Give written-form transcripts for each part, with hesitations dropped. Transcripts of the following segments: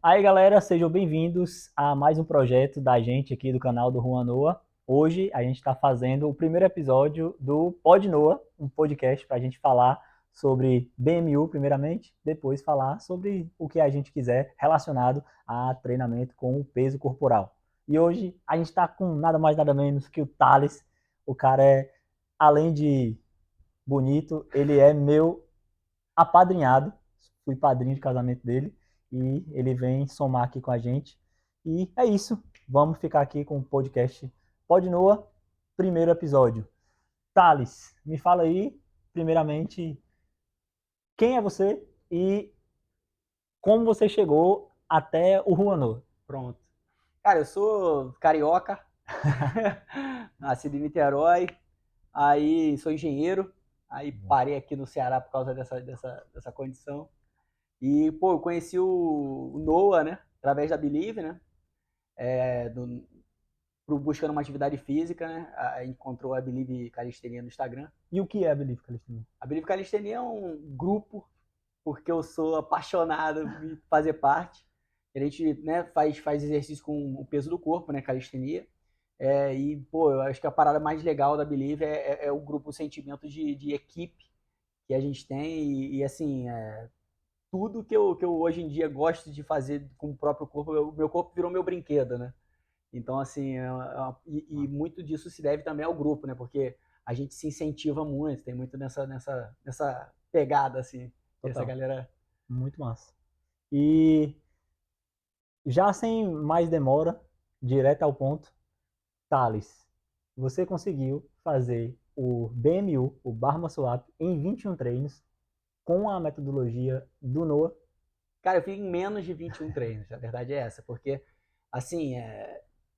Aí, galera, sejam bem-vindos a mais um projeto da gente aqui do canal do Juan Noah. Hoje a gente está fazendo o primeiro episódio do Pod Noah, um podcast para a gente falar sobre BMU primeiramente, depois falar sobre o que a gente quiser relacionado a treinamento com o peso corporal. E hoje a gente está com nada mais nada menos que o Thales. O cara é, além de bonito, ele é meu apadrinhado, fui padrinho de casamento dele e ele vem somar aqui com a gente. E é isso, vamos ficar aqui com o podcast Pod Noah, primeiro episódio. Thales, me fala aí, primeiramente, quem é você e como você chegou até o Juan Noah? Pronto. Cara, eu sou carioca, nascido em Niterói, aí sou engenheiro, aí parei aqui no Ceará por causa dessa condição. E, pô, eu conheci o Noah, né, através da Believe, né, buscando uma atividade física, né, aí encontrou a Believe Calistenia no Instagram. E o que é a Believe Calistenia? A Believe Calistenia é um grupo, porque eu sou apaixonado em fazer parte. A gente, né, faz exercício com o peso do corpo, né, calistenia. E, pô, eu acho que a parada mais legal da Believe é o grupo, o sentimento de equipe que a gente tem. Assim, tudo que eu hoje em dia gosto de fazer com o próprio corpo, o meu corpo virou meu brinquedo, né? Então, assim, e muito disso se deve também ao grupo, né? Porque a gente se incentiva muito, tem muito nessa pegada, assim. Essa Total, galera. muito massa. E já sem mais demora, direto ao ponto, Thales, você conseguiu fazer o BMU, o Bar Muscle Up, em 21 treinos com a metodologia do Noah. Cara, eu fiz em menos de 21 treinos, a verdade é essa, porque, assim,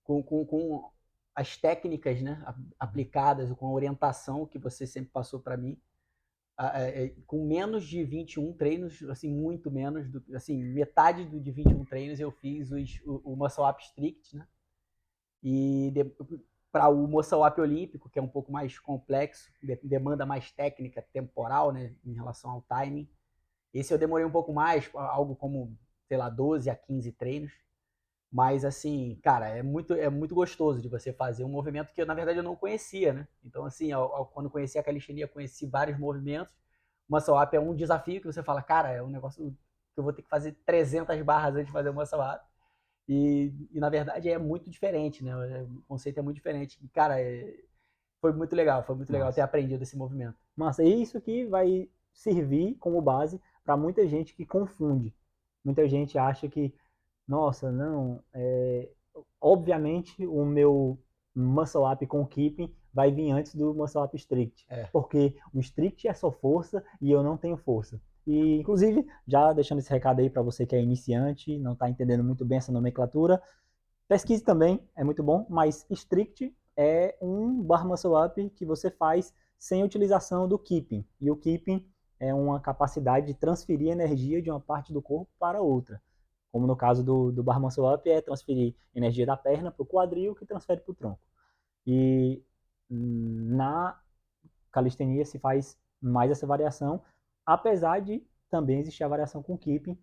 com as técnicas, né, aplicadas, com a orientação que você sempre passou para mim, com menos de 21 treinos, assim, muito menos, assim, metade de 21 treinos eu fiz o Muscle Up Strict, né, e para o Muscle Up Olímpico, que é um pouco mais complexo, demanda mais técnica temporal, né, em relação ao timing. Esse eu demorei um pouco mais, algo como, sei lá, 12 a 15 treinos. Mas, assim, cara, é muito gostoso de você fazer um movimento que, na verdade, eu não conhecia, né? Então, assim, quando conheci a calistenia, conheci vários movimentos. O muscle up é um desafio que você fala, cara, é um negócio que eu vou ter que fazer 300 barras antes de fazer o muscle up. Na verdade, é muito diferente, né? O conceito é muito diferente. E, cara, foi muito legal ter Massa. aprendido esse movimento. Massa. E isso que vai servir como base para muita gente que confunde. Muita gente acha que, nossa, não, obviamente o meu muscle up com keeping vai vir antes do muscle up strict, É. porque o strict é só força e eu não tenho força. E, inclusive, já deixando esse recado aí para você que é iniciante, não está entendendo muito bem essa nomenclatura, pesquise também, é muito bom, mas strict é um bar muscle up que você faz sem utilização do keeping. E o keeping é uma capacidade de transferir energia de uma parte do corpo para outra. Como no caso do bar muscle up, é transferir energia da perna para o quadril, que transfere para o tronco. E na calistenia se faz mais essa variação, apesar de também existir a variação com keeping,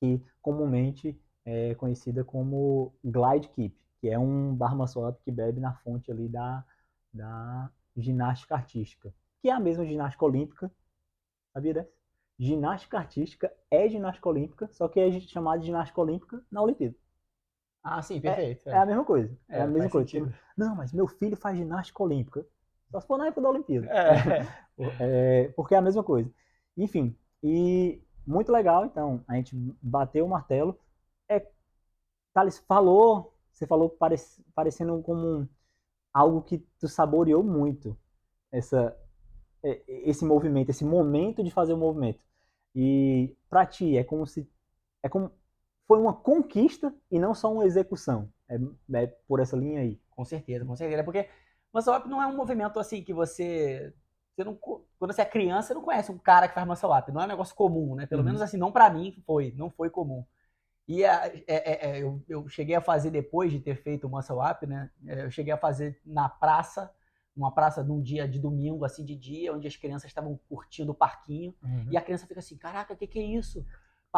que comumente é conhecida como glide keep, que é um bar muscle up que bebe na fonte ali da ginástica artística, que é a mesma ginástica olímpica, sabia dessa? Ginástica artística é ginástica olímpica, só que é chamada de ginástica olímpica na Olimpíada. Ah, sim, É, perfeito. é a mesma coisa, é a mesma Faz coisa. sentido. Não, mas meu filho faz ginástica olímpica. Só se for na época da Olimpíada. É. Porque é a mesma coisa. Enfim, e muito legal, então, a gente bateu o martelo. É, Thales, você falou parecendo como algo que tu saboreou muito, essa, esse movimento, esse momento de fazer o movimento. E para ti, é como, foi uma conquista e não só uma execução. É por essa linha aí. Com certeza, com certeza. Porque muscle up não é um movimento assim que você não, quando você é criança, você não conhece um cara que faz muscle up. Não é um negócio comum, né? Pelo menos Uhum. assim, não pra mim não foi comum. Eu cheguei a fazer depois de ter feito o muscle up, né? Eu cheguei a fazer na praça, numa praça num dia de domingo, assim, de dia, onde as crianças estavam curtindo o parquinho. E Uhum. a criança fica assim, caraca, o que é isso?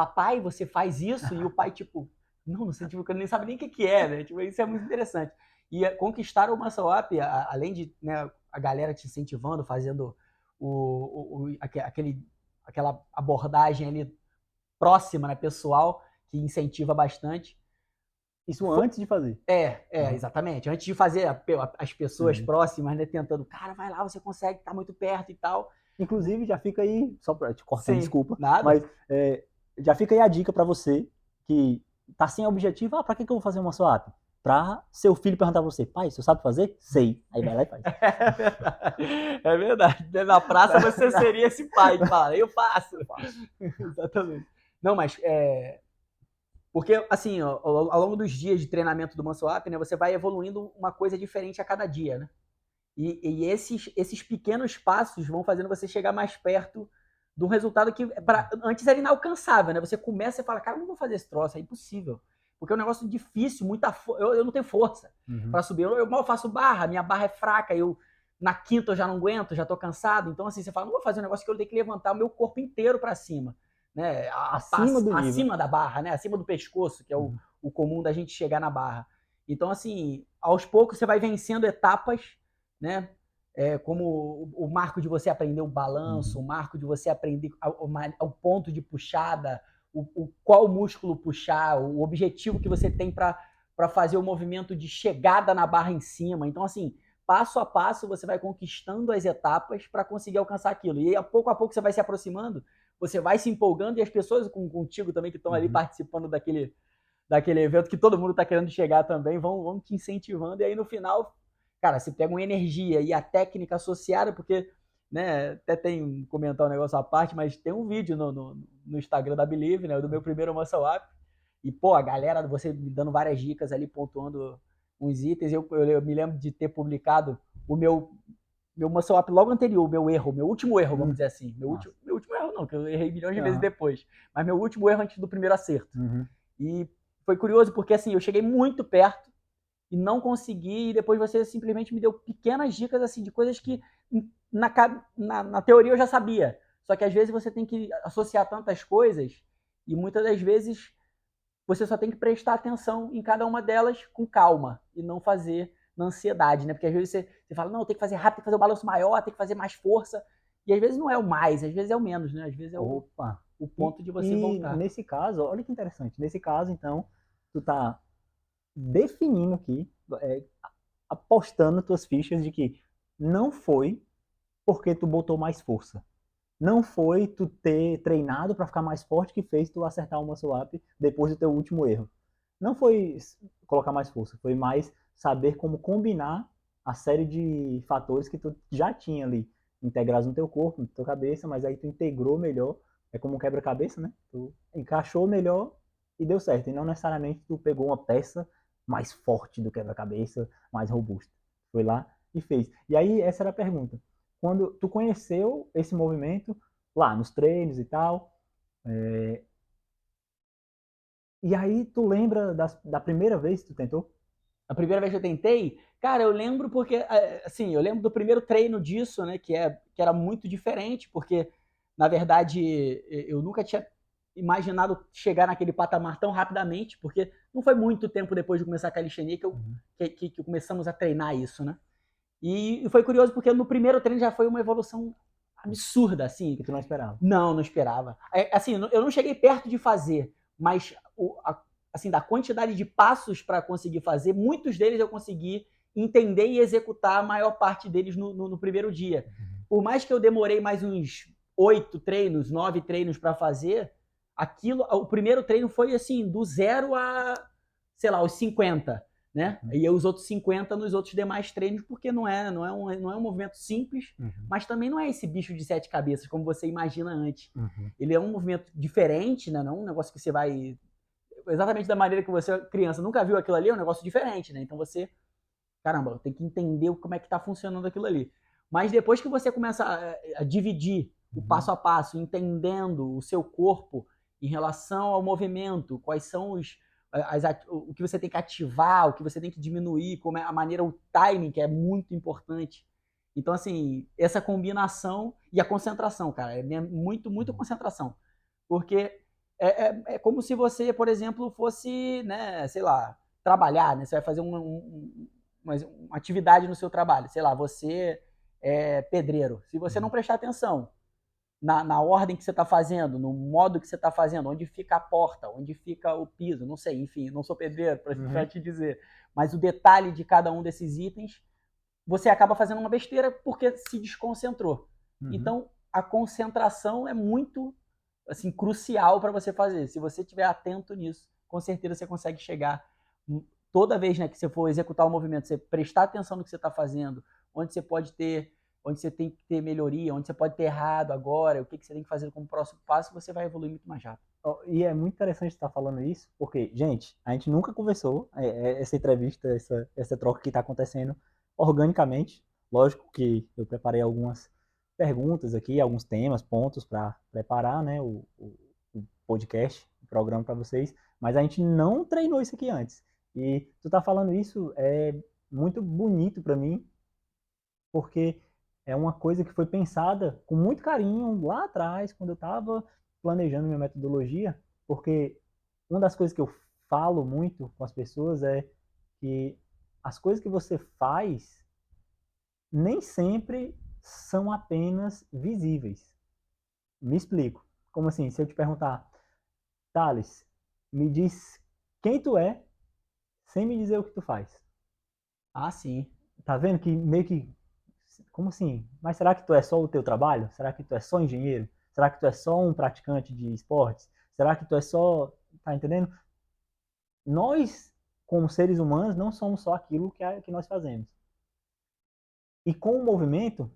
papai, você faz isso? E o pai, tipo, não sei, tipo, nem sabe nem o que é, né? Tipo, isso é muito interessante. E conquistar o muscle up, além de, né, a galera te incentivando, fazendo aquela abordagem ali próxima, né, pessoal, que incentiva bastante. Isso antes de fazer. Exatamente. Antes de fazer as pessoas próximas, né, tentando, cara, vai lá, você consegue, tá muito perto e tal. Inclusive, já fica aí, só para te cortar, desculpa, nada. mas já fica aí a dica para você que tá sem objetivo, para que eu vou fazer uma swap? Para seu filho perguntar para você, pai, você sabe fazer? Sei. Aí vai lá e faz. É verdade. Na praça você seria esse pai que fala, eu faço. Exatamente. Não, mas porque, assim, ó, ao longo dos dias de treinamento do Muscle Up, né, você vai evoluindo uma coisa diferente a cada dia, né? E esses pequenos passos vão fazendo você chegar mais perto de um resultado que antes era inalcançável, né? Você começa e fala, cara, eu não vou fazer esse troço, é impossível. Porque é um negócio difícil, eu não tenho força para subir. Eu mal faço barra, minha barra é fraca, na quinta eu já não aguento, já tô cansado. Então, assim, você fala, não vou fazer um negócio que eu tenho que levantar o meu corpo inteiro para cima. Né? Acima da barra, né? Acima do pescoço, que é o comum da gente chegar na barra. Então, assim, aos poucos você vai vencendo etapas, né? Como o marco de você aprender o balanço, o marco de você aprender o ponto de puxada, qual músculo puxar, o objetivo que você tem para fazer o movimento de chegada na barra em cima. Então, assim, passo a passo você vai conquistando as etapas para conseguir alcançar aquilo. E a pouco você vai se aproximando, você vai se empolgando e as pessoas contigo também que estão ali participando daquele evento que todo mundo está querendo chegar também vão te incentivando. E aí no final, cara, você pega uma energia e a técnica associada, porque, né, até tem comentar um negócio à parte, mas tem um vídeo no Instagram da Believe, né, do meu primeiro Muscle Up, e, pô, a galera, você me dando várias dicas ali, pontuando uns itens, eu me lembro de ter publicado o meu Muscle Up logo anterior, meu último erro, vamos dizer assim, meu último erro não, que eu errei milhões de vezes depois, mas meu último erro antes do primeiro acerto. E foi curioso, porque assim, eu cheguei muito perto, e não consegui, e depois você simplesmente me deu pequenas dicas assim de coisas que na teoria eu já sabia. Só que às vezes você tem que associar tantas coisas e muitas das vezes você só tem que prestar atenção em cada uma delas com calma e não fazer na ansiedade, né? Porque às vezes você fala, não, tem que fazer rápido, tem que fazer o balanço maior, tem que fazer mais força. E às vezes não é o mais, às vezes é o menos, né? Às vezes é o ponto de você voltar. Nesse caso, olha que interessante. Nesse caso, então, tu tá definindo aqui, apostando tuas fichas de que não foi porque tu botou mais força. Não foi tu ter treinado para ficar mais forte que fez tu acertar o muscle up depois do teu último erro. Não foi colocar mais força, foi mais saber como combinar a série de fatores que tu já tinha ali integrados no teu corpo, na tua cabeça, mas aí tu integrou melhor. É como um quebra-cabeça, né? Tu encaixou melhor e deu certo. E não necessariamente tu pegou uma peça mais forte do quebra-cabeça, mais robusta. Foi lá e fez. E aí, essa era a pergunta. Quando tu conheceu esse movimento, lá nos treinos e tal, e aí tu lembra da primeira vez que tu tentou? A primeira vez que eu tentei, cara, eu lembro porque, assim, eu lembro do primeiro treino disso, né, que era muito diferente, porque, na verdade, eu nunca tinha imaginado chegar naquele patamar tão rapidamente, porque não foi muito tempo depois de começar a calistenia que começamos a treinar isso, né? E foi curioso porque no primeiro treino já foi uma evolução absurda, assim. Que tu não esperava? Não esperava. Assim, eu não cheguei perto de fazer, mas assim, da quantidade de passos para conseguir fazer, muitos deles eu consegui entender e executar a maior parte deles no primeiro dia. Por mais que eu demorei mais uns 9 treinos para fazer, o primeiro treino foi assim, do 0 a, sei lá, os 50, né? E os outros 50 nos outros demais treinos, porque não é um movimento simples, mas também não é esse bicho de 7 cabeças, como você imagina antes. Ele é um movimento diferente, né? Não é um negócio que você vai exatamente da maneira que você, criança, nunca viu aquilo ali, é um negócio diferente, né? Então você, caramba, tem que entender como é que tá funcionando aquilo ali. Mas depois que você começa a dividir o passo a passo, entendendo o seu corpo em relação ao movimento, quais são o que você tem que ativar, o que você tem que diminuir, como é a maneira, o timing, que é muito importante. Então, assim, essa combinação e a concentração, cara, é muito concentração. Porque É como se você, por exemplo, fosse, né, sei lá, trabalhar, né? Você vai fazer uma atividade no seu trabalho. Sei lá, você é pedreiro. Se você não prestar atenção na ordem que você está fazendo, no modo que você está fazendo, onde fica a porta, onde fica o piso, não sei, enfim, não sou pedreiro para te dizer. Mas o detalhe de cada um desses itens, você acaba fazendo uma besteira porque se desconcentrou. Então, a concentração é muito assim, crucial para você fazer. Se você estiver atento nisso, com certeza você consegue chegar. Toda vez, né, que você for executar o movimento, você prestar atenção no que você está fazendo, onde você tem que ter melhoria, onde você pode ter errado agora, o que você tem que fazer como próximo passo, você vai evoluir muito mais rápido. E é muito interessante estar falando isso, porque, gente, a gente nunca conversou, essa entrevista, essa troca que está acontecendo organicamente. Lógico que eu preparei algumas perguntas aqui, alguns temas, pontos para preparar, né, o podcast, o programa para vocês, mas a gente não treinou isso aqui antes. E tu tá falando isso é muito bonito para mim, porque é uma coisa que foi pensada com muito carinho lá atrás, quando eu estava planejando minha metodologia, porque uma das coisas que eu falo muito com as pessoas é que as coisas que você faz nem sempre são apenas visíveis. Me explico. Como assim? Se eu te perguntar, Thales, me diz quem tu é, sem me dizer o que tu faz. Ah, sim. Tá vendo que meio que... Como assim? Mas será que tu é só o teu trabalho? Será que tu é só engenheiro? Será que tu é só um praticante de esportes? Será que tu é só... Tá entendendo? Nós, como seres humanos, não somos só aquilo que nós fazemos. E com o movimento,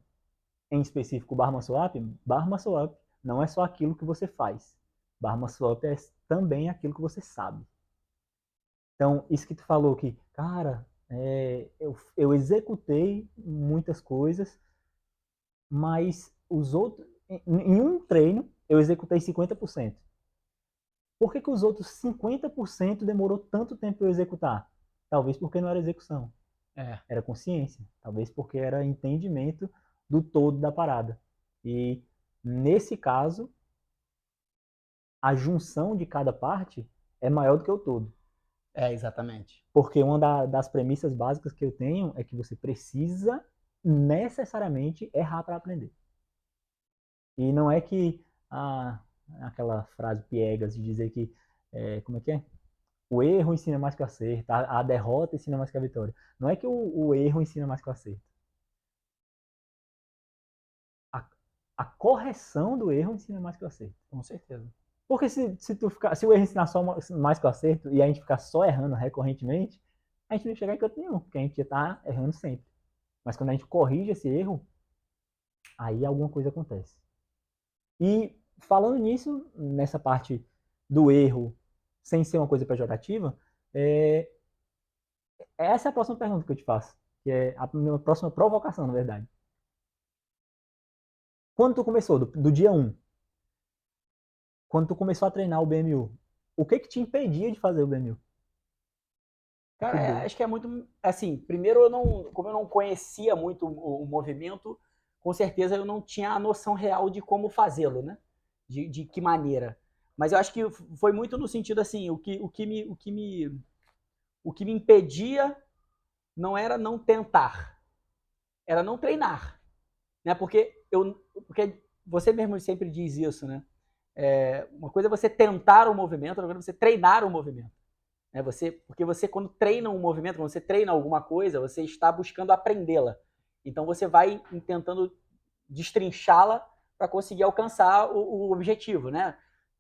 em específico o Bar Muscle Up não é só aquilo que você faz. Bar Muscle Up é também aquilo que você sabe. Então, isso que tu falou que, cara, eu executei muitas coisas, mas os outros, em um treino, eu executei 50%. Por que os outros 50% demorou tanto tempo para eu executar? Talvez porque não era execução, era consciência. Talvez porque era entendimento do todo da parada. E nesse caso, a junção de cada parte é maior do que o todo. Exatamente. Porque uma das premissas básicas que eu tenho é que você precisa necessariamente errar para aprender. E não é que aquela frase piegas de dizer que, como é que é? O erro ensina mais que o acerto, a derrota ensina mais que a vitória. Não é que o erro ensina mais que o acerto. A correção do erro ensina mais que o acerto. Com certeza. Porque se o erro ensinar só mais que o acerto e a gente ficar só errando recorrentemente, a gente não chegar em canto nenhum, porque a gente já está errando sempre. Mas quando a gente corrige esse erro, aí alguma coisa acontece. E falando nisso, nessa parte do erro, sem ser uma coisa pejorativa, essa é a próxima pergunta que eu te faço, que é a minha próxima provocação, na verdade. Quando tu começou, do dia 1, quando tu começou a treinar o BMU, o que te impedia de fazer o BMU? Cara, acho que é muito assim. Primeiro, como eu não conhecia muito o movimento, com certeza eu não tinha a noção real de como fazê-lo, né? De que maneira. Mas eu acho que foi muito no sentido assim, o que me impedia não era não tentar, era não treinar, né? Porque você mesmo sempre diz isso, né? Uma coisa é você tentar o movimento, outra coisa é você treinar o movimento. Porque você, quando treina um movimento, quando você treina alguma coisa, você está buscando aprendê-la. Então você vai tentando destrinchá-la para conseguir alcançar o objetivo, né?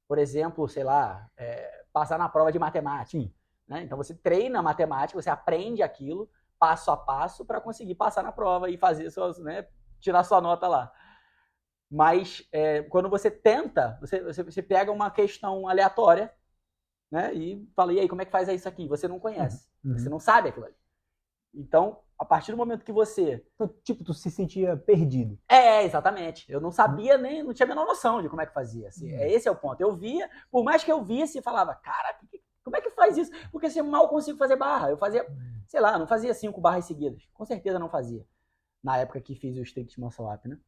Por exemplo, sei lá, passar na prova de matemática. Né? Então você treina matemática, você aprende aquilo passo a passo para conseguir passar na prova e fazer né, tirar sua nota lá. Mas quando você tenta, você pega uma questão aleatória, né? E fala, e aí, como é que faz isso aqui? Você não conhece, você não sabe aquilo ali. Então, a partir do momento que você... Tipo, tu se sentia perdido. Exatamente. Eu não sabia não tinha a menor noção de como é que fazia. Assim, esse é o ponto. Eu via, por mais que eu visse, falava, cara, como é que faz isso? Porque eu mal consigo fazer barra. Eu fazia, sei lá, não fazia 5 barras seguidas. Com certeza não fazia. Na época que fiz o Strict Muscle Up, né?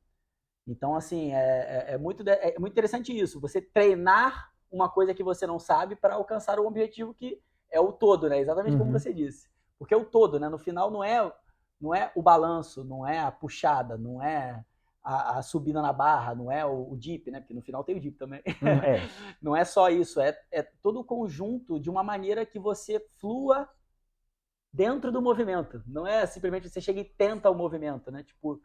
Então, assim, é muito interessante isso. Você treinar uma coisa que você não sabe para alcançar um objetivo que é o todo, né? Exatamente como você disse. Porque é o todo, né? No final não é o balanço, não é a puxada, não é a subida na barra, não é o dip, né? Porque no final tem o dip também. Não é só isso, é todo o conjunto de uma maneira que você flua dentro do movimento. Não é simplesmente você chega e tenta o movimento, né? Tipo,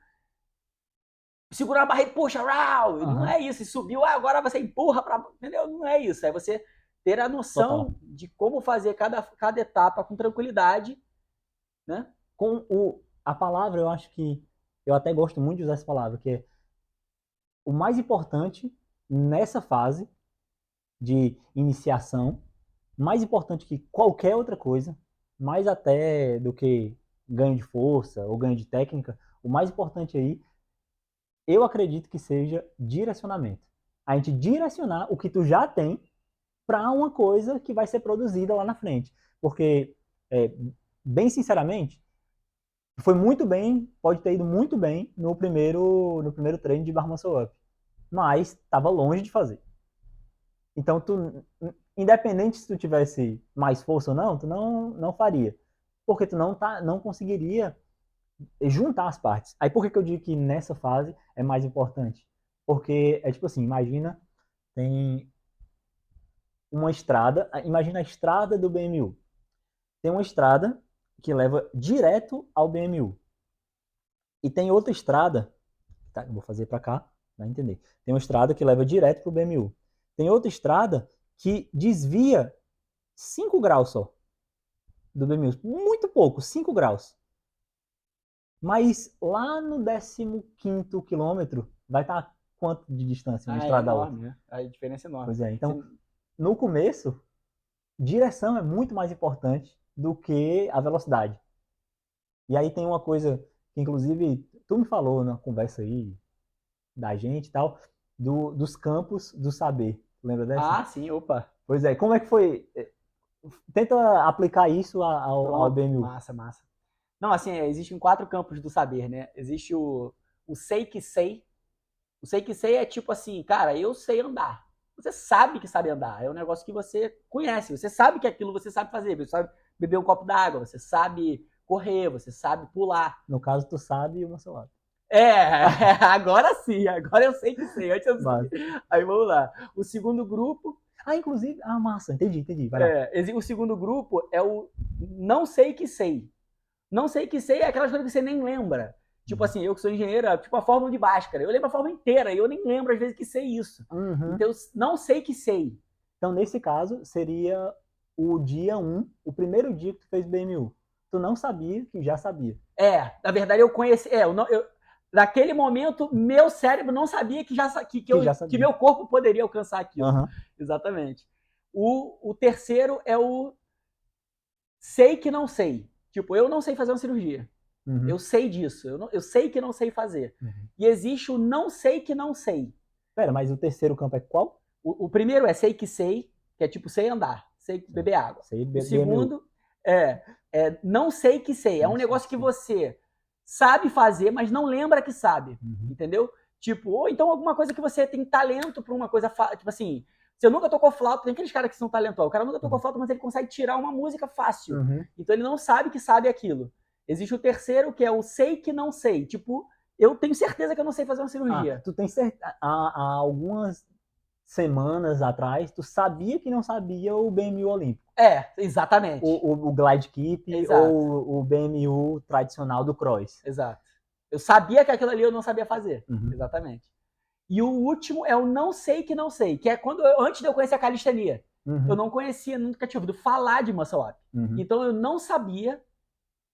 segurar a barra e puxa, rau! Não é isso. E subiu, agora você empurra para, entendeu? Não é isso. É você ter a noção de como fazer cada etapa com tranquilidade, né? A palavra, eu acho que eu até gosto muito de usar essa palavra, que é o mais importante nessa fase de iniciação, mais importante que qualquer outra coisa, mais até do que ganho de força ou ganho de técnica, o mais importante aí, eu acredito que seja direcionamento. A gente direcionar o que tu já tem para uma coisa que vai ser produzida lá na frente. Porque, bem sinceramente, foi muito bem, pode ter ido muito bem no primeiro treino de Bar Muscle Up, mas estava longe de fazer. Então, independente se tu tivesse mais força ou não, tu não faria. Porque tu não conseguiria juntar as partes. Aí por que eu digo que nessa fase é mais importante? Porque é tipo assim, imagina, tem uma estrada, imagina a estrada do BMU. Tem uma estrada que leva direto ao BMU. E tem outra estrada, tá, eu vou fazer para cá, vai entender. Tem uma estrada que leva direto para o BMU. Tem outra estrada que desvia 5 graus só do BMU. Muito pouco, 5 graus. Mas lá no 15º quilômetro vai estar quanto de distância uma estrada da outra? Né? A diferença é enorme. Pois é, então, no começo, direção é muito mais importante do que a velocidade. E aí tem uma coisa que, inclusive, tu me falou na conversa aí da gente e tal, dos campos do saber. Lembra dessa? Ah, sim, opa. Pois é, como é que foi? Tenta aplicar isso ao BMU. Massa. Não, assim, existem 4 campos do saber, né? Existe o sei que sei. O sei que sei é tipo assim, cara, eu sei andar. Você sabe que sabe andar. É um negócio que você conhece. Você sabe que aquilo você sabe fazer. Você sabe beber um copo d'água. Você sabe correr. Você sabe pular. No caso, tu sabe uma celular. Agora sim. Agora eu sei que sei. Antes eu não sabia. Aí vamos lá. O segundo grupo... inclusive... massa. Entendi. Vai lá. O segundo grupo é o não sei que sei. Não sei que sei é aquelas coisas que você nem lembra. Tipo assim, eu que sou engenheiro, tipo a fórmula de Bhaskara. Eu lembro a fórmula inteira e eu nem lembro às vezes que sei isso. Então eu não sei que sei. Então nesse caso seria o dia 1, o primeiro dia que tu fez BMU. Tu não sabia que já sabia. Na verdade eu conheci... naquele momento, meu cérebro não sabia que meu corpo poderia alcançar aquilo. Exatamente. O terceiro é o sei que não sei. Tipo, eu não sei fazer uma cirurgia. Eu sei disso. Eu sei que não sei fazer. E existe o não sei que não sei. Pera, mas o terceiro campo é qual? O primeiro é sei, que é tipo sei andar, sei beber água. O segundo é não sei que sei. É um negócio que você sabe fazer, mas não lembra que sabe. Entendeu? Tipo, ou então alguma coisa que você tem talento pra uma coisa... Tipo assim, você nunca tocou flauta, tem aqueles caras que são talentosos. O cara nunca tocou flauta, mas ele consegue tirar uma música fácil. Então ele não sabe que sabe aquilo. Existe o terceiro, que é o sei que não sei. Tipo, eu tenho certeza que eu não sei fazer uma cirurgia. Tu tem certeza... Há algumas semanas atrás, tu sabia que não sabia o BMU olímpico. Exatamente. O glide keep ou o BMU tradicional do cross. Exato. Eu sabia que aquilo ali eu não sabia fazer. Exatamente. E o último é o não sei que não sei, que é quando antes de eu conhecer a calistenia. Eu não conhecia, nunca tinha ouvido falar de muscle up. Então eu não sabia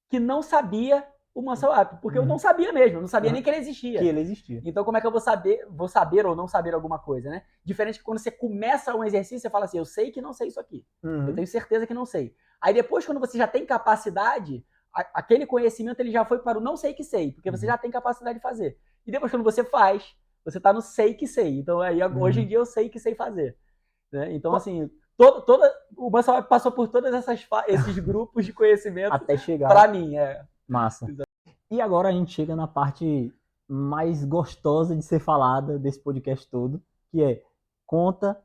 que não sabia o muscle up, porque eu não sabia mesmo, eu não sabia nem que ele existia. Então como é que eu vou saber ou não saber alguma coisa, né? Diferente que quando você começa um exercício, você fala assim, eu sei que não sei isso aqui. Eu tenho certeza que não sei. Aí depois, quando você já tem capacidade, aquele conhecimento ele já foi para o não sei que sei, porque você já tem capacidade de fazer. E depois, quando você faz, você tá no sei que sei. Então aí hoje em dia eu sei que sei fazer. Né? Então, assim, o muscle up passou por todos esses grupos de conhecimento até chegar para mim. Massa. E agora a gente chega na parte mais gostosa de ser falada desse podcast todo, que é conta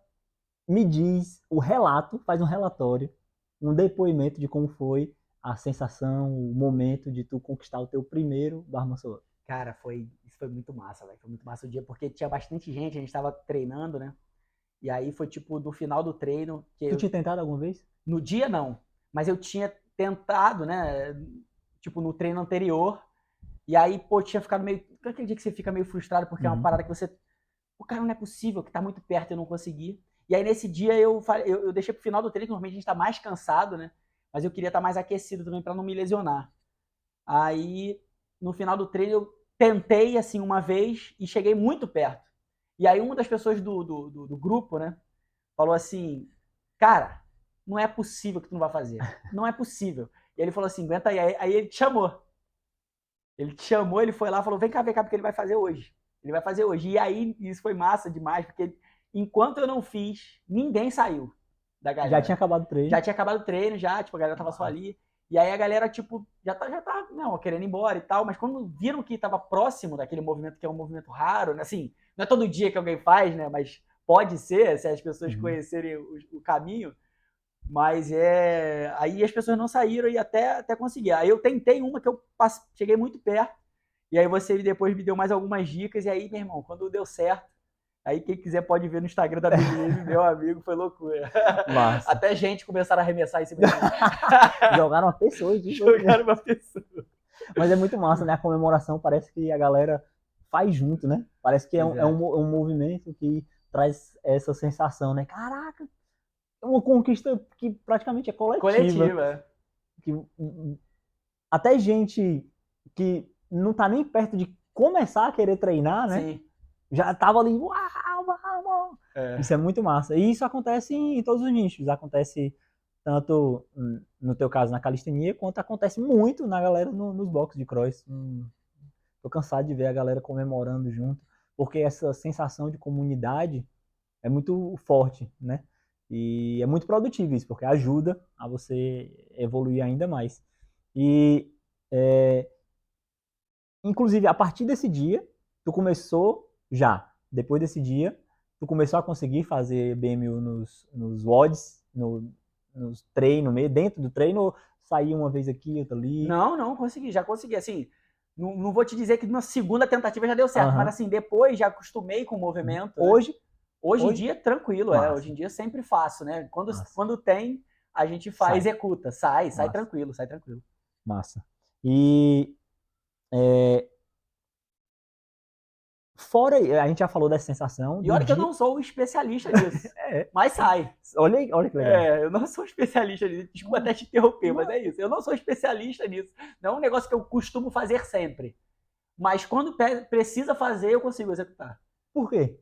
me diz o relato, faz um relatório, um depoimento de como foi a sensação, o momento de tu conquistar o teu primeiro Barra Mansour. Cara, isso foi muito massa, velho. Foi muito massa o dia, porque tinha bastante gente, a gente tava treinando, né? E aí foi tipo do final do treino, Tu tinha tentado alguma vez? no dia não, mas eu tinha tentado, né? Tipo no treino anterior. E aí, pô, tinha ficado meio. Aquele dia que você fica meio frustrado porque é uma parada que você. O cara não é possível, que tá muito perto e eu não consegui. E aí nesse dia eu deixei pro final do treino, que normalmente a gente tá mais cansado, né? Mas eu queria estar mais aquecido também para não me lesionar. Aí no final do treino eu tentei assim uma vez e cheguei muito perto. E aí uma das pessoas do grupo, né, falou assim, cara, não é possível que tu não vai fazer. Não é possível. E ele falou assim, aguenta aí. Aí ele te chamou. Ele te chamou, ele foi lá e falou, vem cá, porque ele vai fazer hoje. Ele vai fazer hoje. E aí, isso foi massa demais, porque enquanto eu não fiz, ninguém saiu da Já galera. tinha acabado o treino? Já tinha acabado o treino, já, tipo, a galera tava só ali. E aí a galera, tipo, já tá, não, querendo ir embora e tal, mas quando viram que tava próximo daquele movimento, que é um movimento raro, né? Assim, não é todo dia que alguém faz, né? Mas pode ser, se as pessoas conhecerem o caminho. Mas é. Aí as pessoas não saíram e até conseguir. Aí eu tentei uma que eu cheguei muito perto. E aí você depois me deu mais algumas dicas. E aí, meu irmão, quando deu certo, aí quem quiser pode ver no Instagram da BM, meu amigo, foi loucura. Massa. Até gente começaram a arremessar em cima de mim. Jogaram uma pessoa. Jogaram uma pessoa. Mas é muito massa, né? A comemoração parece que a galera faz junto, né? Parece que é um movimento que traz essa sensação, né? Caraca, é uma conquista que praticamente é coletiva. Que, até gente que não tá nem perto de começar a querer treinar, né? Sim. Já tava ali, uau, uau. Isso é muito massa. E isso acontece em todos os nichos. Acontece tanto, no teu caso, na calistenia, quanto acontece muito na galera nos boxes de cross. Tô cansado de ver a galera comemorando junto, porque essa sensação de comunidade é muito forte, né? E é muito produtivo isso, porque ajuda a você evoluir ainda mais. E, inclusive, a partir desse dia, tu começou já, depois desse dia, tu começou a conseguir fazer BMU nos WODs, nos treinos, dentro do treino, ou sair uma vez aqui, outra ali? Não, já consegui. Assim, não vou te dizer que na segunda tentativa já deu certo, mas assim, depois já acostumei com o movimento. Hoje? Né? Hoje em dia, tranquilo, hoje em dia sempre faço, né? Quando tem, a gente faz, executa, sai tranquilo, sai tranquilo. Massa. E fora, a gente já falou dessa sensação. E olha que eu não sou especialista nisso, mas sai. Olha que legal. Eu não sou especialista nisso. Desculpa até te interromper, mas é isso. Eu não sou especialista nisso. Não é um negócio que eu costumo fazer sempre. Mas quando precisa fazer, eu consigo executar. Por quê?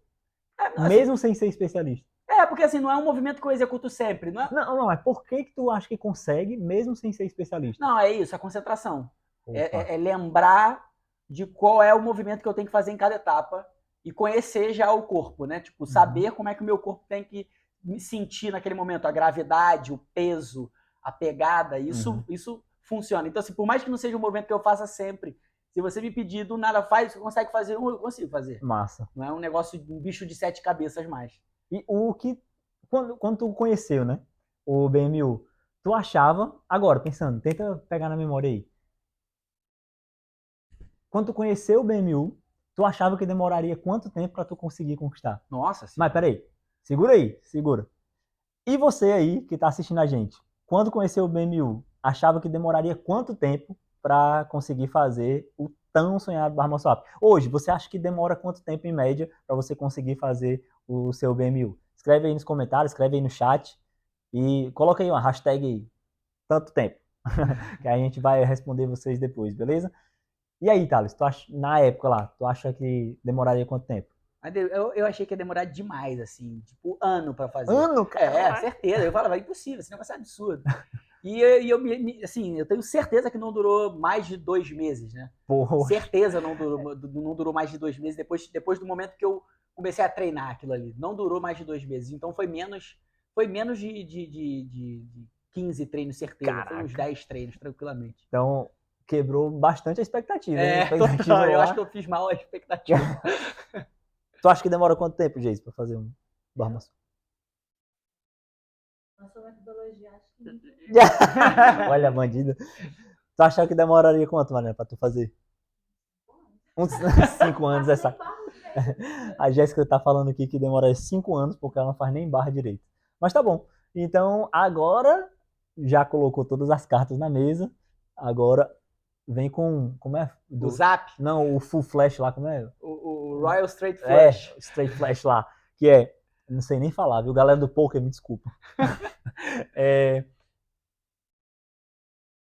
Assim, mesmo sem ser especialista? Porque assim, não é um movimento que eu executo sempre. Não, mas por que tu acha que consegue, mesmo sem ser especialista? Não, é isso, a concentração. É lembrar de qual é o movimento que eu tenho que fazer em cada etapa e conhecer já o corpo, né? Tipo, saber como é que o meu corpo tem que me sentir naquele momento, a gravidade, o peso, a pegada, isso funciona. Então, assim, por mais que não seja um movimento que eu faça sempre, se você me pedir do nada faz, você consegue fazer, eu consigo fazer. Massa. Não é um negócio, um bicho de 7 cabeças mais. E o que, quando tu conheceu, né, o BMU, tu achava, agora, pensando, tenta pegar na memória aí, quando tu conheceu o BMU, tu achava que demoraria quanto tempo para tu conseguir conquistar? Nossa, sim. Mas peraí, segura. E você aí que tá assistindo a gente, quando conheceu o BMU, achava que demoraria quanto tempo para conseguir fazer o tão sonhado Barra Muscle Up? Hoje, você acha que demora quanto tempo em média para você conseguir fazer o seu BMU? Escreve aí nos comentários, escreve aí no chat e coloca aí uma hashtag aí, tanto tempo, que a gente vai responder vocês depois, beleza? E aí, Thales, na época lá, tu acha que demoraria quanto tempo? Eu achei que ia demorar demais, assim, tipo, ano pra fazer. Ano, cara? Certeza. Eu falava, impossível, esse negócio é absurdo. E eu tenho certeza que não durou mais de 2 meses, né? Porra. Certeza não durou mais de 2 meses depois do momento que eu comecei a treinar aquilo ali. Não durou mais de 2 meses. Então foi menos de 15 treinos, certeza. Caraca. Foi uns 10 treinos, tranquilamente. Então, quebrou bastante a expectativa. Total, eu acho que eu fiz mal a expectativa. Tu acha que demora quanto tempo, Geis, pra fazer um Barra Muscle? A sua metodologia, acho que muito. Olha, bandida. Tu achava que demoraria quanto, Mariana, pra tu fazer? Uns 5 anos, essa. A Jéssica tá falando aqui que demora 5 anos porque ela não faz nem barra direito. Mas tá bom. Então, agora já colocou todas as cartas na mesa. Agora vem com. Como é? O Zap, Não, o Full Flash lá, como é? o Royal Straight É, Flush. Straight Flash lá. Que é. Não sei nem falar, viu? Galera do poker, me desculpa.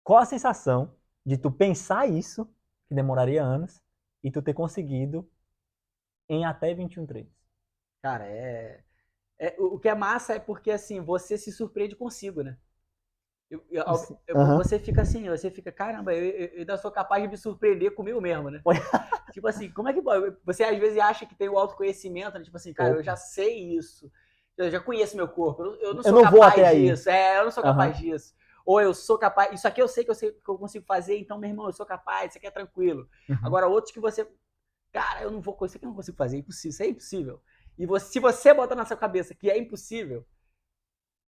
Qual a sensação de tu pensar isso, que demoraria anos, e tu ter conseguido em até 21 treinos? Cara, o que é massa é porque, assim, você se surpreende consigo, né? Aham. Você fica assim, você fica, caramba, eu ainda sou capaz de me surpreender comigo mesmo, né? Tipo assim, como é que pode? Você às vezes acha que tem o autoconhecimento, né? Tipo assim, cara, eu já sei isso, eu já conheço meu corpo, eu não Eu sou não vou até capaz aí. disso, eu não sou Aham. capaz disso. Ou eu sou capaz, isso aqui eu sei que eu consigo fazer, então, meu irmão, eu sou capaz, isso aqui é tranquilo. Uhum. Agora, outros que você, cara, eu não vou, isso aqui eu não consigo fazer, é impossível, isso é impossível. E se você botar na sua cabeça que é impossível,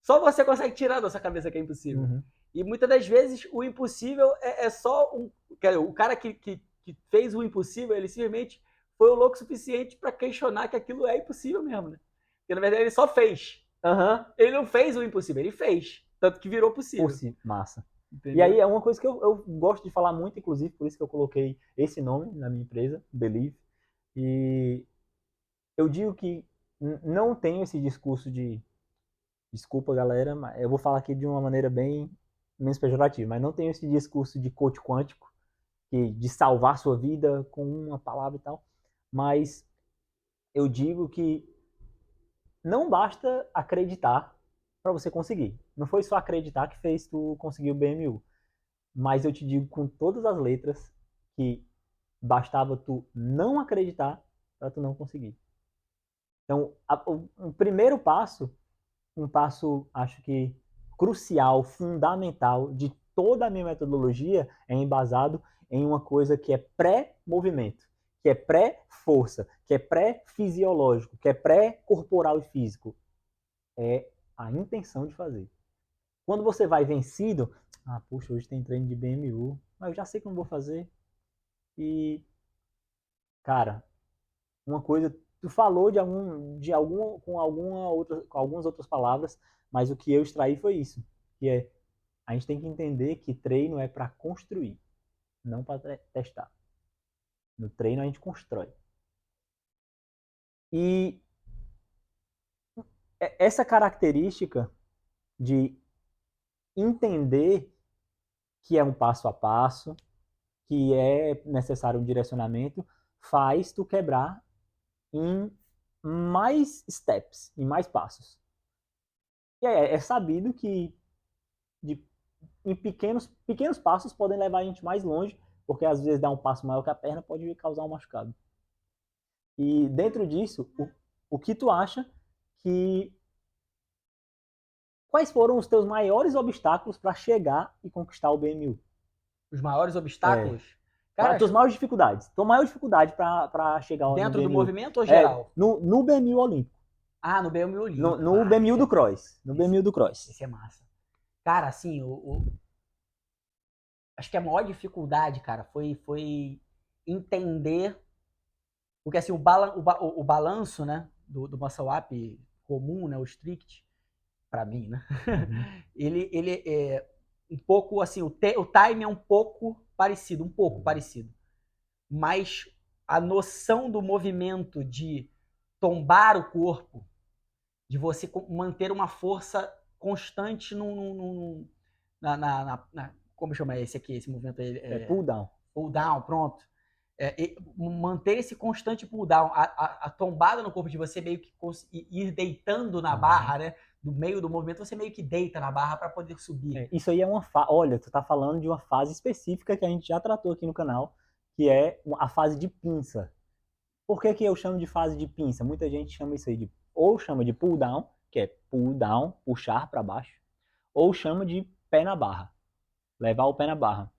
só você consegue tirar da sua cabeça que é impossível. Uhum. E muitas das vezes o impossível é só o cara que fez o impossível, ele simplesmente foi o louco suficiente para questionar que aquilo é impossível mesmo, né? Porque na verdade ele só fez. Aham. Ele não fez o impossível, ele fez. Tanto que virou possível. Massa. Entendeu? E aí é uma coisa que eu gosto de falar muito, inclusive, por isso que eu coloquei esse nome na minha empresa, Believe. E eu digo que não tenho esse discurso de desculpa, galera, mas eu vou falar aqui de uma maneira bem menos pejorativa, mas não tenho esse discurso de coach quântico, de salvar sua vida com uma palavra e tal, mas eu digo que não basta acreditar para você conseguir. Não foi só acreditar que fez tu conseguir o BMU, mas eu te digo com todas as letras que bastava tu não acreditar para tu não conseguir. Então, o primeiro passo, um passo, acho que crucial, fundamental de toda a minha metodologia é embasado em uma coisa que é pré-movimento, que é pré-força, que é pré-fisiológico, que é pré-corporal e físico. É a intenção de fazer. Quando você vai vencido, puxa, hoje tem treino de BMU, mas eu já sei que não vou fazer. E, cara, uma coisa, tu falou com algumas outras palavras, mas o que eu extraí foi isso, que é a gente tem que entender que treino é para construir, não para testar. No treino a gente constrói. E essa característica de entender que é um passo a passo, que é necessário um direcionamento, faz tu quebrar em mais steps, em mais passos. E é sabido que em pequenos passos podem levar a gente mais longe, porque às vezes dar um passo maior que a perna pode causar um machucado. E dentro disso, o que tu acha que... Quais foram os teus maiores obstáculos para chegar e conquistar o BMU? Os maiores obstáculos? Cara, tuas maiores dificuldades. Tua maior dificuldade para chegar no BMU. Dentro do movimento ou geral? No BMU Olímpico. No BMU Olímpico. No BMU do Cross. No BMU do Cross. Isso é massa. Cara, assim, acho que a maior dificuldade, cara, foi entender, porque assim, o balanço, né, do muscle up comum, né, o strict, pra mim, né, ele é um pouco, assim, o time é um pouco parecido, mas a noção do movimento de tombar o corpo, de você manter uma força constante como chama esse aqui, esse movimento aí? Pull down. Pull down, pronto. Manter esse constante pull down, a tombada no corpo de você meio que ir deitando na barra, né? No meio do movimento, você meio que deita na barra para poder subir. Isso aí é olha, tu tá falando de uma fase específica que a gente já tratou aqui no canal, que é a fase de pinça. Por que eu chamo de fase de pinça? Muita gente chama isso aí ou chama de pull down, que é pull down, puxar para baixo, ou chama de pé na barra, levar o pé na barra.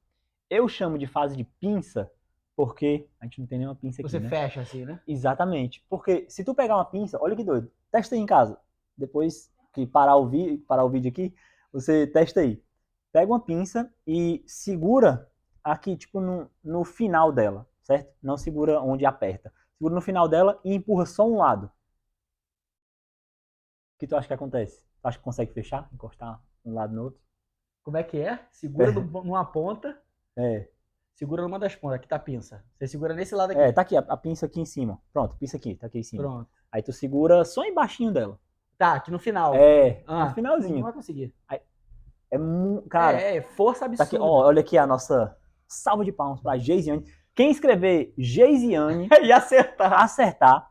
Eu chamo de fase de pinça porque a gente não tem nenhuma pinça aqui, Você fecha assim, né? Exatamente. Porque se tu pegar uma pinça, olha que doido, testa aí em casa. Depois que parar o vídeo aqui, você testa aí. Pega uma pinça e segura aqui, tipo, no final dela, certo? Não segura onde aperta. Segura no final dela e empurra só um lado. O que tu acha que acontece? Tu acha que consegue fechar? Encostar um lado no outro? Como é que é? Segura numa ponta, É. segura numa das pontas. Aqui tá a pinça. Você segura nesse lado aqui. Tá aqui, a pinça aqui em cima. Pronto, pinça aqui, tá aqui em cima. Pronto. Aí tu segura só embaixinho dela. Tá, aqui no final. No finalzinho. Não vai conseguir. Cara, Força tá absurda. aqui, ó, olha aqui a nossa salva de palmas pra Geisiane. Quem escrever Geisiane E acertar,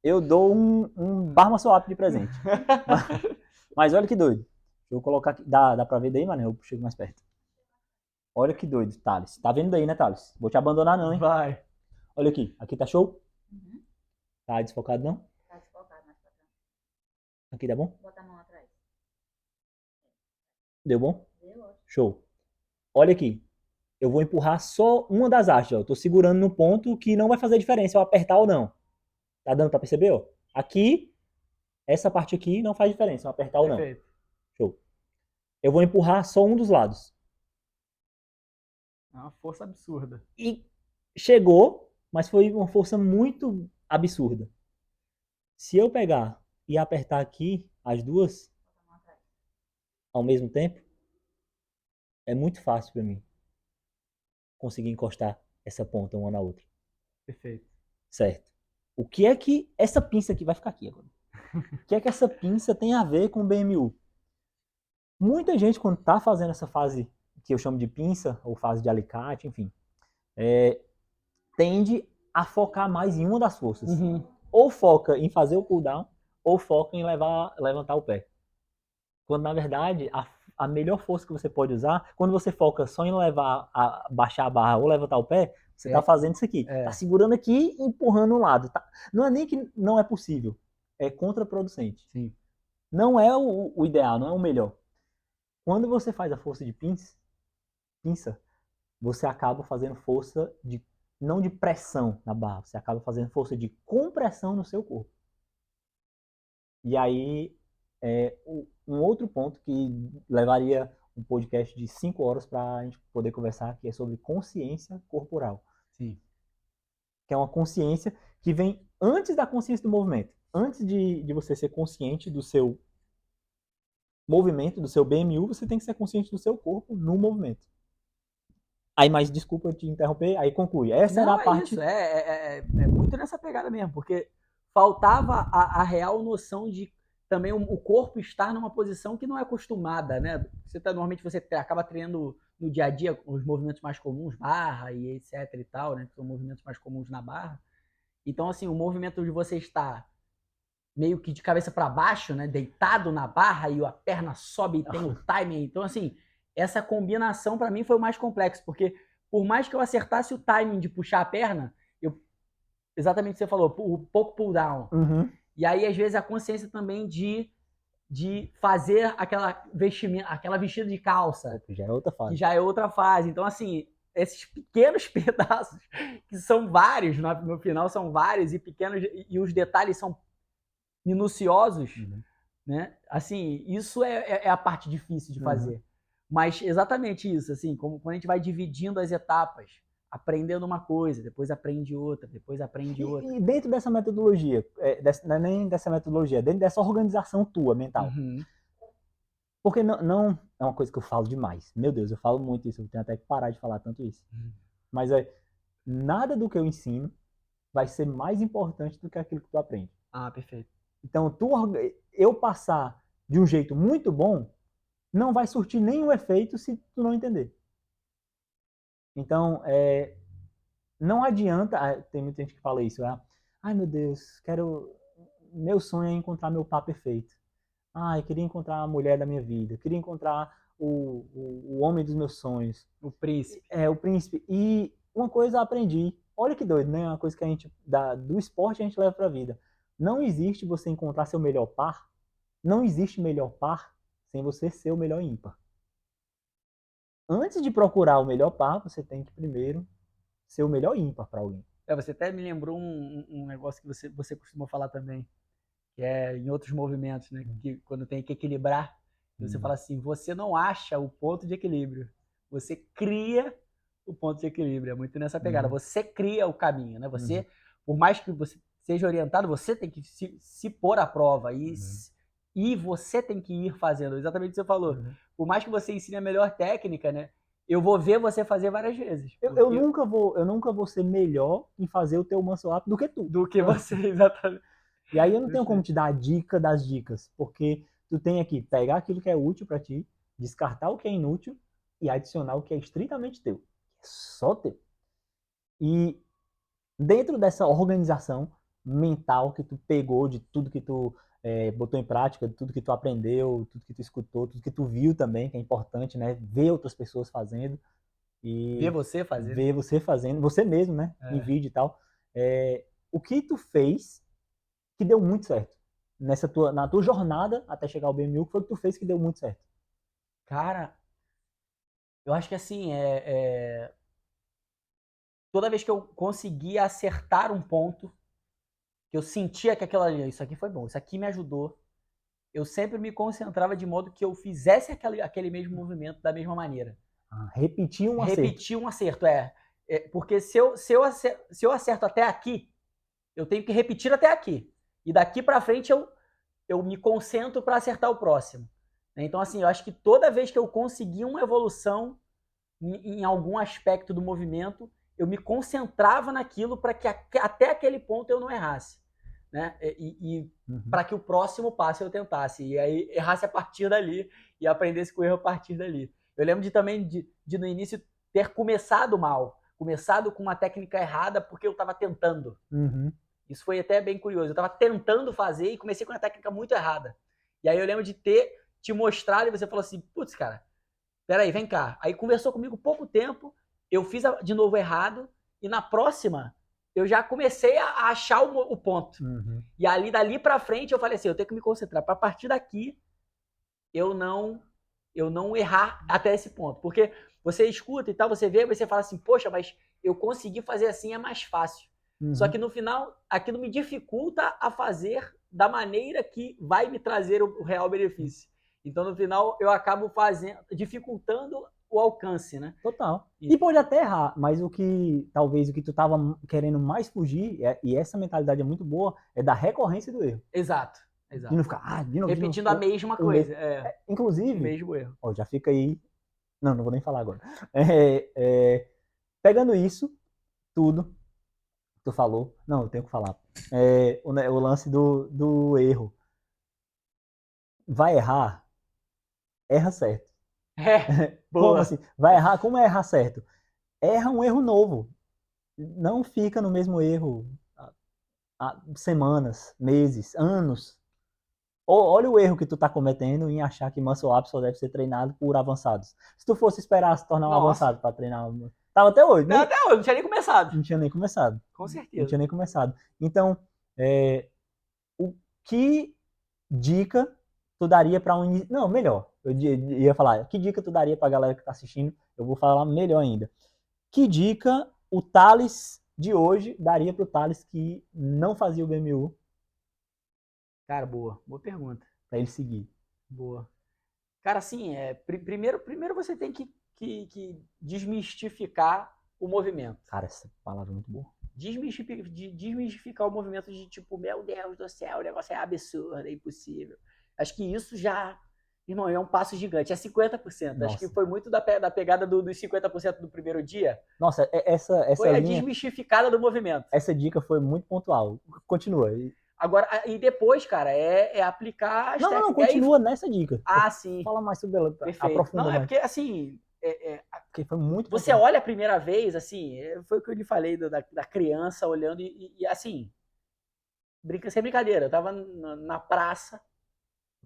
eu dou um Barma Swap de presente. Mas olha que doido. Deixa eu colocar aqui. Dá pra ver daí, mano? Eu chego mais perto. Olha que doido, Thales. Tá vendo daí, né, Thales? Vou te abandonar não, hein? Vai. Olha aqui. Aqui tá show? Uhum. Tá desfocado não? Tá desfocado mais pra trás. Aqui tá bom? Bota a mão atrás. Deu bom? Deu, ótimo. Show. Olha aqui. Eu vou empurrar só uma das hastes, ó. Eu tô segurando no ponto que não vai fazer diferença eu apertar ou não. Tá dando pra perceber, ó? Aqui, essa parte aqui não faz diferença eu apertar ou não. Perfeito. Show. Eu vou empurrar só um dos lados. É uma força absurda. E chegou, mas foi uma força muito absurda. Se eu pegar e apertar aqui as duas Bota a mão atrás. ao mesmo tempo, é muito fácil para mim conseguir encostar essa ponta uma na outra. Perfeito. Certo. O que é que essa pinça aqui vai ficar aqui agora? O que é que essa pinça tem a ver com o BMU? Muita gente, quando está fazendo essa fase que eu chamo de pinça, ou fase de alicate, enfim, tende a focar mais em uma das forças. Uhum. Ou foca em fazer o cooldown, ou foca em levantar o pé. Quando, na verdade, a melhor força que você pode usar, quando você foca só em baixar a barra ou levantar o pé, você está fazendo isso aqui. Está segurando aqui e empurrando um lado. Tá? Não é nem que não é possível, é contraproducente. Sim. Não é o ideal, não é o melhor. Quando você faz a força de pinça, você acaba fazendo força não de pressão na barra, você acaba fazendo força de compressão no seu corpo. E aí, um outro ponto que levaria um podcast de 5 horas para a gente poder conversar, que é sobre consciência corporal. Sim. Que é uma consciência que vem antes da consciência do movimento. Antes de você ser consciente do seu movimento, do seu BMU, você tem que ser consciente do seu corpo no movimento. Aí, mas desculpa te interromper, aí conclui. Essa era a parte... Isso, é muito nessa pegada mesmo, porque faltava a real noção de também o corpo estar numa posição que não é acostumada, né? Normalmente você acaba treinando no dia a dia os movimentos mais comuns, barra e etc e tal, né? Que são movimentos mais comuns na barra. Então, assim, o movimento de você estar meio que de cabeça para baixo, né? Deitado na barra e a perna sobe e tem o timing. Então, assim, essa combinação para mim foi o mais complexo, porque por mais que eu acertasse o timing de puxar a perna, exatamente o que você falou, o pouco pull down. Uhum. E aí, às vezes, a consciência também de fazer aquela vestida de calça. Que já é outra fase. Que já é outra fase. Então, assim, esses pequenos pedaços, que são vários, no final são vários, e pequenos, e os detalhes são minuciosos, né? Assim, isso é a parte difícil de fazer. Mas exatamente isso, assim, como quando a gente vai dividindo as etapas, aprendendo uma coisa, depois aprende outra, depois aprende outra. E dentro dessa metodologia, não é nem dessa metodologia, dentro dessa organização tua, mental. Porque não é uma coisa que eu falo demais. Meu Deus, eu falo muito isso, eu tenho até que parar de falar tanto isso. Mas nada do que eu ensino vai ser mais importante do que aquilo que tu aprende. Ah, perfeito. Então, eu passar de um jeito muito bom, não vai surtir nenhum efeito se tu não entender. Então, não adianta, tem muita gente que fala isso, ai meu Deus, meu sonho é encontrar meu par perfeito. Eu queria encontrar a mulher da minha vida, eu queria encontrar o homem dos meus sonhos. O príncipe. O príncipe. E uma coisa eu aprendi, olha que doido, né? Uma coisa que a gente, do esporte a gente leva pra vida. Não existe você encontrar seu melhor par, não existe melhor par sem você ser o melhor ímpar. Antes de procurar o melhor par, você tem que primeiro ser o melhor ímpar para alguém. Você até me lembrou um negócio que você costuma falar também, que é em outros movimentos, né? Que quando tem que equilibrar, você fala assim, você não acha o ponto de equilíbrio, você cria o ponto de equilíbrio. É muito nessa pegada. Você cria o caminho, né? Você, por mais que você seja orientado, você tem que se pôr à prova e você tem que ir fazendo. Exatamente o que você falou. Por mais que você ensine a melhor técnica, né? Eu vou ver você fazer várias vezes. Eu nunca vou ser melhor em fazer o teu muscle up do que tu. Do que você, exatamente. E aí eu não tenho como te dar a dica das dicas, porque tu tem aqui pegar aquilo que é útil para ti, descartar o que é inútil e adicionar o que é estritamente teu. É só teu. E dentro dessa organização mental que tu pegou de tudo que tu botou em prática, de tudo que tu aprendeu, tudo que tu escutou, tudo que tu viu também, que é importante, né? Ver outras pessoas fazendo e ver você fazendo. Ver você fazendo, você mesmo, né? Em vídeo e tal. O que tu fez que deu muito certo na tua jornada até chegar ao BMU, que foi o que tu fez que deu muito certo? Cara, eu acho que assim, toda vez que eu conseguia acertar um ponto, que eu sentia que aquilo ali, isso aqui foi bom, isso aqui me ajudou, eu sempre me concentrava de modo que eu fizesse aquele mesmo movimento da mesma maneira. Repetir um acerto. Repetir um acerto, porque se eu acerto até aqui, eu tenho que repetir até aqui. E daqui para frente eu me concentro para acertar o próximo. Então, assim, eu acho que toda vez que eu conseguia uma evolução em algum aspecto do movimento, eu me concentrava naquilo para que até aquele ponto eu não errasse. Né? E para que o próximo passo eu tentasse. E aí errasse a partir dali e aprendesse com o erro a partir dali. Eu lembro também de no início ter começado mal. Começado com uma técnica errada porque eu estava tentando. Isso foi até bem curioso. Eu estava tentando fazer e comecei com uma técnica muito errada. E aí eu lembro de ter te mostrado e você falou assim, putz, cara, peraí, vem cá. Aí conversou comigo pouco tempo, eu fiz de novo errado e na próxima eu já comecei a achar o ponto. E ali, dali pra frente, eu falei assim, eu tenho que me concentrar para a partir daqui eu não errar até esse ponto. Porque você escuta e tal, você vê, você fala assim, poxa, mas eu consegui fazer assim, é mais fácil. Só que no final, aquilo me dificulta a fazer da maneira que vai me trazer o real benefício. Então, no final, eu acabo dificultando o alcance, né? Total. E pode até errar, mas talvez o que tu tava querendo mais fugir, e essa mentalidade é muito boa, é da recorrência do erro. Exato. E não ficar, de novo, repetindo a mesma coisa. Inclusive, o mesmo erro. Ó, já fica aí. Não vou nem falar agora. Pegando isso, tudo que tu falou, não, eu tenho que falar. O lance do erro. Vai errar, erra certo. Como assim? Vai errar, como é errar certo? Erra um erro novo. Não fica no mesmo erro há semanas, meses, anos. Olha o erro que tu tá cometendo em achar que muscle up só deve ser treinado por avançados. Se tu fosse esperar se tornar um avançado para treinar, tava até hoje, né? Até hoje, não tinha nem começado. Não tinha nem começado. Com certeza. Não tinha nem começado. Então, o que dica tu daria para um... Não, melhor. Eu ia falar, que dica tu daria pra galera que tá assistindo? Eu vou falar melhor ainda. Que dica o Thales de hoje daria pro Thales que não fazia o BMU? Cara, boa pergunta. Pra ele seguir. Boa. Cara, assim, primeiro você tem que desmistificar o movimento. Cara, essa palavra é muito boa. Desmistificar o movimento de tipo, meu Deus do céu, o negócio é absurdo, é impossível. Acho que isso já, irmão, é um passo gigante, é 50%. Nossa. Acho que foi muito da pegada dos 50% do primeiro dia. Nossa, essa foi a desmistificada do movimento. Essa dica foi muito pontual. Continua. Agora, e depois, cara, é aplicar as técnicas. Não, continua nessa dica. Sim. Fala mais sobre ela, perfeito. Aprofunda mais. Porque, assim... porque foi muito você pontual. Olha a primeira vez, assim, foi o que eu lhe falei da criança olhando e assim, sem brincadeira, eu tava na praça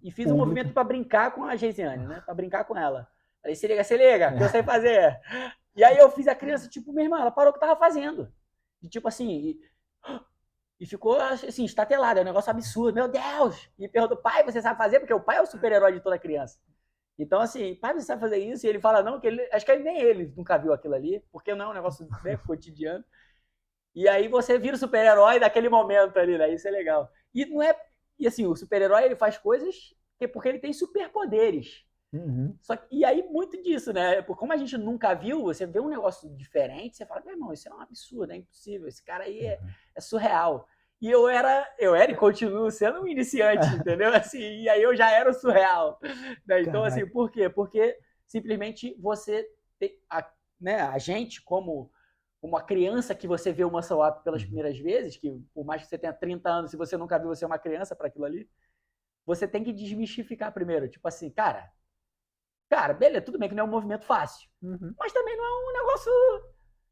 e fiz um movimento para brincar com a Geisiane, né? Para brincar com ela. Falei, se liga, que eu sei fazer. E aí eu fiz a criança, tipo, minha irmã, ela parou o que tava fazendo. E tipo assim... E ficou, assim, estatelada, é um negócio absurdo. Meu Deus! E perguntou, pai, você sabe fazer? Porque o pai é o super-herói de toda criança. Então, assim, pai, você sabe fazer isso? E ele fala, não, acho que nem ele nunca viu aquilo ali, porque não é um negócio cotidiano. E aí você vira o super-herói daquele momento ali, né? Isso é legal. E não é... E assim, o super-herói ele faz coisas porque ele tem superpoderes. Uhum. E aí, muito disso, né? Como a gente nunca viu, você vê um negócio diferente, você fala, meu irmão, isso é um absurdo, é impossível, esse cara aí é surreal. E eu era e continuo sendo um iniciante, entendeu? Assim, e aí eu já era o surreal. Né? Então, assim, por quê? Porque simplesmente você tem, né, a gente, como a criança que você vê o muscle up pelas primeiras vezes, que por mais que você tenha 30 anos, se você nunca viu, você é uma criança para aquilo ali, você tem que desmistificar primeiro. Tipo assim, cara, beleza, tudo bem que não é um movimento fácil, mas também não é um negócio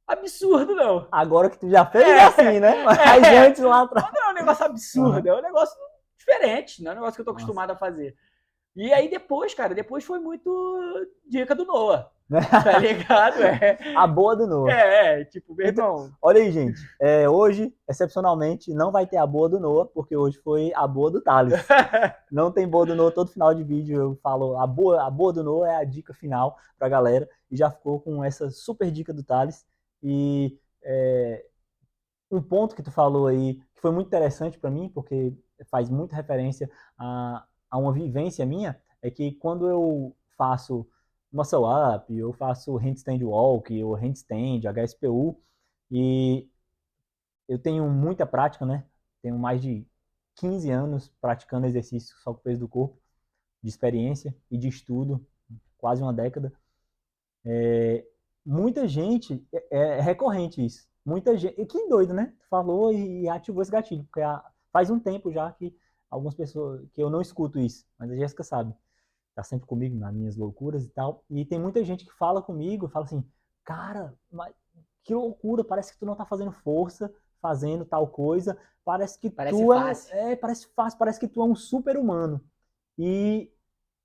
absurdo, não. Agora que tu já fez assim, né? Mas antes lá atrás. Não é um negócio absurdo, é um negócio diferente, não é um negócio que eu tô acostumado a fazer. E aí depois, cara, foi muito dica do Noah. Tá ligado? A boa do Noah. Tipo, meu irmão. Olha aí, gente. Hoje, excepcionalmente, não vai ter a boa do Noah, porque hoje foi a boa do Thales. Não tem boa do Noah, todo final de vídeo eu falo a boa do Noah é a dica final pra galera. E já ficou com essa super dica do Thales. E um ponto que tu falou aí, que foi muito interessante pra mim, porque faz muita referência a uma vivência minha, é que quando eu faço muscle up, eu faço handstand walk, ou handstand, HSPU, e eu tenho muita prática, né? Tenho mais de 15 anos praticando exercício só com o peso do corpo, de experiência e de estudo, quase uma década. Muita gente, é recorrente isso, muita gente, e que doido, né? Tu falou e ativou esse gatilho, porque faz um tempo já que algumas pessoas, que eu não escuto isso, mas a Jéssica sabe, tá sempre comigo nas minhas loucuras e tal, e tem muita gente que fala comigo, fala assim, cara, mas que loucura, parece que tu não tá fazendo força, fazendo tal coisa, parece que tu fácil. parece fácil, parece que tu é um super-humano. E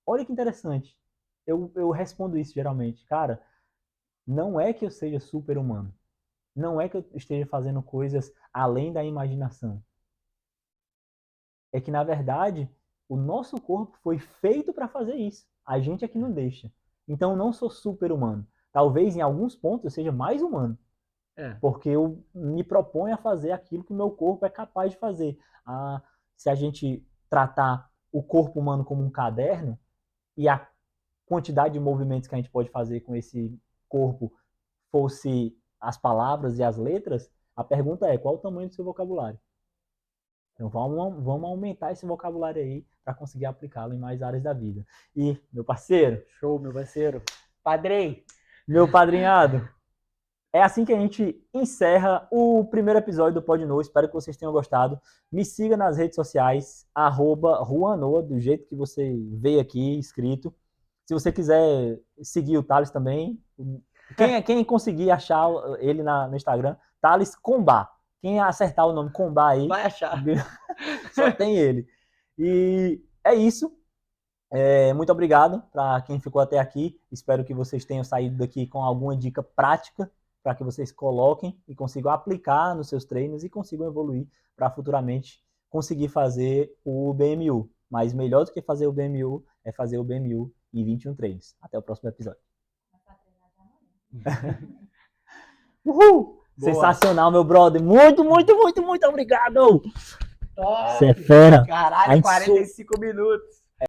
olha que interessante, eu respondo isso geralmente, cara, não é que eu seja super-humano, não é que eu esteja fazendo coisas além da imaginação, é que, na verdade, o nosso corpo foi feito para fazer isso. A gente é que não deixa. Então, eu não sou super-humano. Talvez, em alguns pontos, eu seja mais humano. Porque eu me proponho a fazer aquilo que o meu corpo é capaz de fazer. Se a gente tratar o corpo humano como um caderno e a quantidade de movimentos que a gente pode fazer com esse corpo fosse as palavras e as letras, a pergunta é, qual o tamanho do seu vocabulário? Então vamos aumentar esse vocabulário aí para conseguir aplicá-lo em mais áreas da vida. E, meu parceiro... Show, meu parceiro. Padrinho. Meu padrinhado. É assim que a gente encerra o primeiro episódio do Pod Novo. Espero que vocês tenham gostado. Me siga nas redes sociais, @Ruanoa, do jeito que você vê aqui escrito. Se você quiser seguir o Thales também, quem conseguir achar ele no Instagram, Thales Combá. Quem acertar o nome Combá aí, vai achar. Só tem ele. E é isso. Muito obrigado para quem ficou até aqui. Espero que vocês tenham saído daqui com alguma dica prática para que vocês coloquem e consigam aplicar nos seus treinos e consigam evoluir para futuramente conseguir fazer o BMU. Mas melhor do que fazer o BMU é fazer o BMU em 21 treinos. Até o próximo episódio. Uhul! Boa. Sensacional, meu brother. Muito obrigado. Top. Você é fera. Caralho, 45 minutos.